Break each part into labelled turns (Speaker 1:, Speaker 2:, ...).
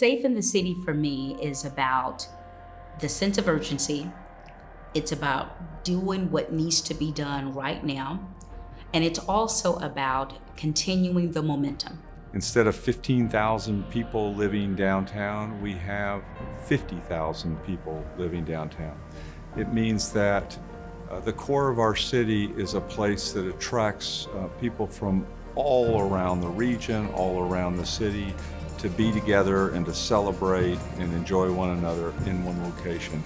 Speaker 1: Safe in the City for me is about the sense of urgency. It's about doing what needs to be done right now. And it's also about continuing the momentum.
Speaker 2: Instead of 15,000 people living downtown, we have 50,000 people living downtown. It means that the core of our city is a place that attracts people from all around the region, all around the city, to be together and to celebrate and enjoy one another in one location.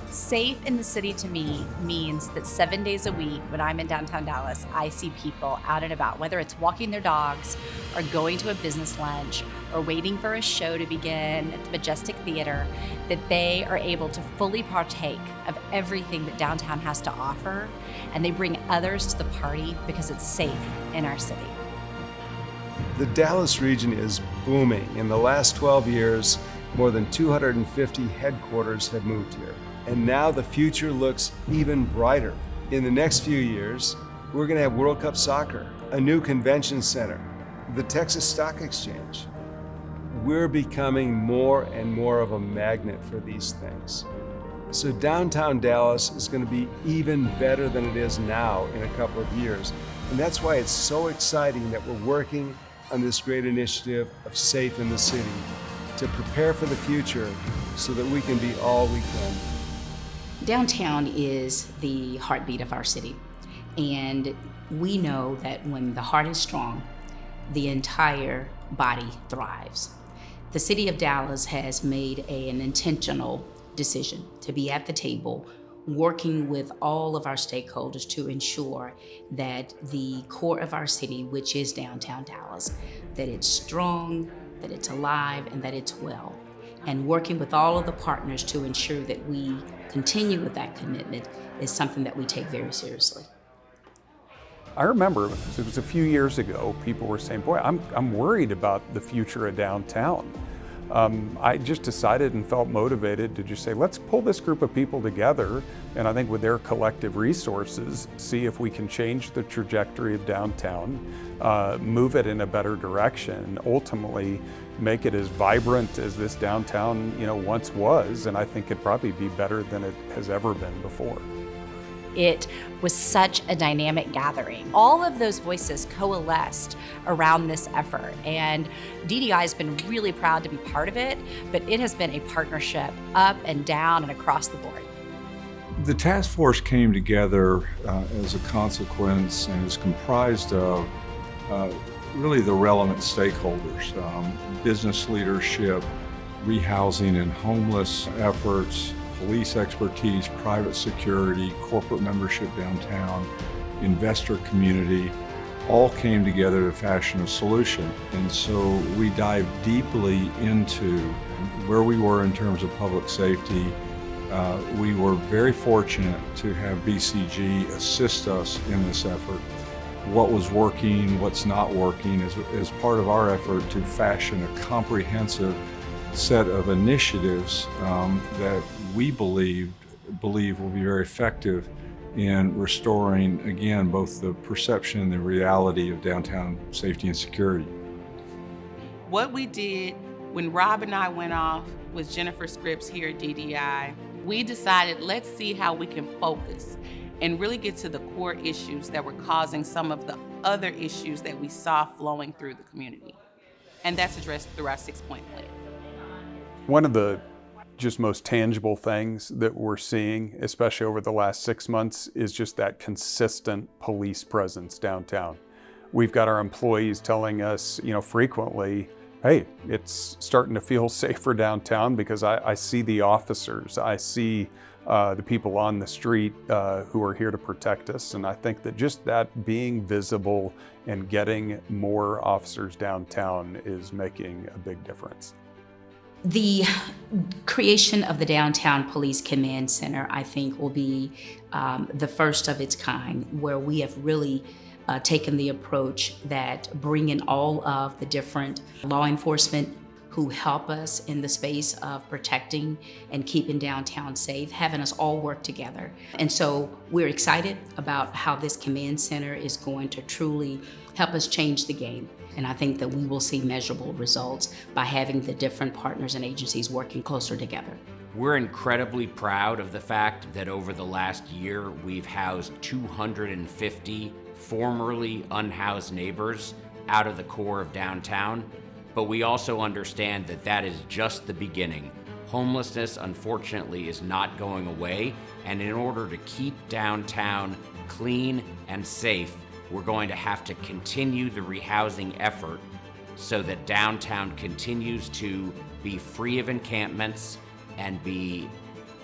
Speaker 3: Safe in the City to me means that 7 days a week when I'm in downtown Dallas, I see people out and about, whether it's walking their dogs or going to a business lunch or waiting for a show to begin at the Majestic Theater, that they are able to fully partake of everything that downtown has to offer, and they bring others to the party because it's safe in our city.
Speaker 4: The Dallas region is booming. In the last 12 years, more than 250 headquarters have moved here. And now the future looks even brighter. In the next few years, we're going to have World Cup soccer, a new convention center, the Texas Stock Exchange. We're becoming more and more of a magnet for these things. So downtown Dallas is going to be even better than it is now in a couple of years. And that's why it's so exciting that we're working on this great initiative of Safe in the City to prepare for the future so that we can be all we can.
Speaker 1: Downtown is the heartbeat of our city. And we know that when the heart is strong, the entire body thrives. The city of Dallas has made an intentional decision to be at the table, working with all of our stakeholders to ensure that the core of our city, which is downtown Dallas, that it's strong, that it's alive, and that it's well. And working with all of the partners to ensure that we continue with that commitment is something that we take very seriously.
Speaker 5: I remember it was a few years ago, people were saying, boy, I'm worried about the future of downtown. I just decided and felt motivated to just say, let's pull this group of people together, and I think with their collective resources, see if we can change the trajectory of downtown, move it in a better direction, and ultimately make it as vibrant as this downtown, once was, and I think it'd probably be better than it has ever been before.
Speaker 3: It was such a dynamic gathering. All of those voices coalesced around this effort, and DDI has been really proud to be part of it, but it has been a partnership up and down and across the board.
Speaker 2: The task force came together as a consequence and is comprised of really the relevant stakeholders, business leadership, rehousing and homeless efforts, police expertise, private security, corporate membership downtown, investor community, all came together to fashion a solution. And so we dived deeply into where we were in terms of public safety. We were very fortunate to have BCG assist us in this effort. What was working, what's not working, as part of our effort to fashion a comprehensive set of initiatives that we believe will be very effective in restoring, again, both the perception and the reality of downtown safety and security.
Speaker 6: What we did when Rob and I went off with Jennifer Scripps here at DDI, we decided let's see how we can focus and really get to the core issues that were causing some of the other issues that we saw flowing through the community. And that's addressed through our 6-point plan.
Speaker 5: One of the just most tangible things that we're seeing, especially over the last 6 months, is just that consistent police presence downtown. We've got our employees telling us, frequently, hey, it's starting to feel safer downtown because I see the officers, I see the people on the street who are here to protect us. And I think that just that being visible and getting more officers downtown is making a big difference.
Speaker 1: The creation of the Downtown Police Command Center, I think, will be the first of its kind, where we have really taken the approach that bringing all of the different law enforcement who help us in the space of protecting and keeping downtown safe, having us all work together. And so we're excited about how this command center is going to truly help us change the game. And I think that we will see measurable results by having the different partners and agencies working closer together.
Speaker 7: We're incredibly proud of the fact that over the last year, we've housed 250 formerly unhoused neighbors out of the core of downtown. But we also understand that that is just the beginning. Homelessness, unfortunately, is not going away. And in order to keep downtown clean and safe, we're going to have to continue the rehousing effort so that downtown continues to be free of encampments and be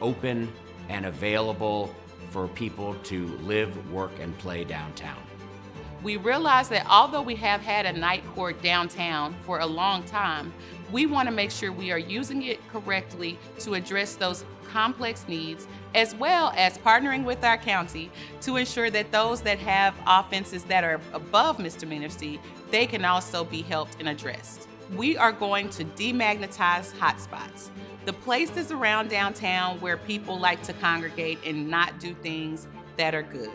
Speaker 7: open and available for people to live, work, and play downtown.
Speaker 6: We realize that although we have had a night court downtown for a long time, we want to make sure we are using it correctly to address those complex needs, as well as partnering with our county to ensure that those that have offenses that are above misdemeanor C, they can also be helped and addressed. We are going to demagnetize hotspots, the places around downtown where people like to congregate and not do things that are good.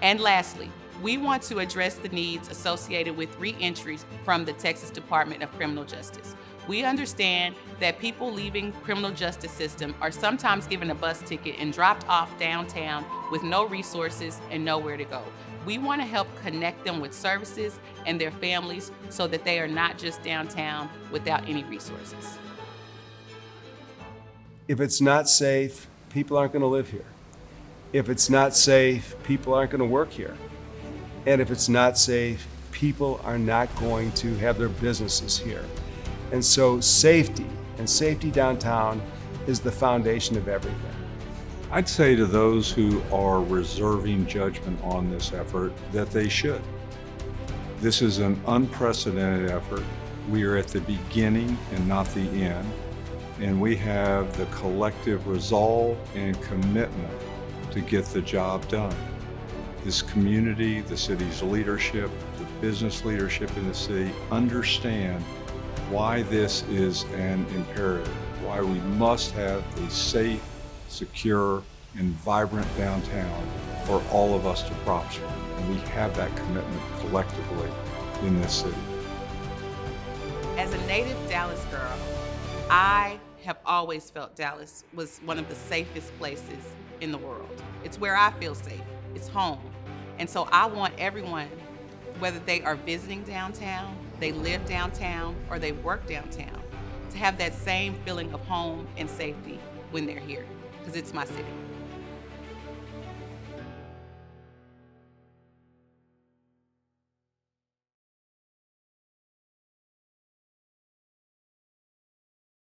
Speaker 6: And lastly, we want to address the needs associated with re-entries from the Texas Department of Criminal Justice. We understand that people leaving criminal justice system are sometimes given a bus ticket and dropped off downtown with no resources and nowhere to go. We want to help connect them with services and their families so that they are not just downtown without any resources.
Speaker 4: If it's not safe, people aren't going to live here. If it's not safe, people aren't going to work here. And if it's not safe, people are not going to have their businesses here. And so safety and safety downtown is the foundation of everything.
Speaker 2: I'd say to those who are reserving judgment on this effort that they should. This is an unprecedented effort. We are at the beginning and not the end. And we have the collective resolve and commitment to get the job done. This community, the city's leadership, the business leadership in the city understand why this is an imperative, why we must have a safe, secure, and vibrant downtown for all of us to prosper. And we have that commitment collectively in this city.
Speaker 6: As a native Dallas girl, I have always felt Dallas was one of the safest places in the world. It's where I feel safe. It's home. And so I want everyone, whether they are visiting downtown, they live downtown, or they work downtown, to have that same feeling of home and safety when they're here, because it's my city.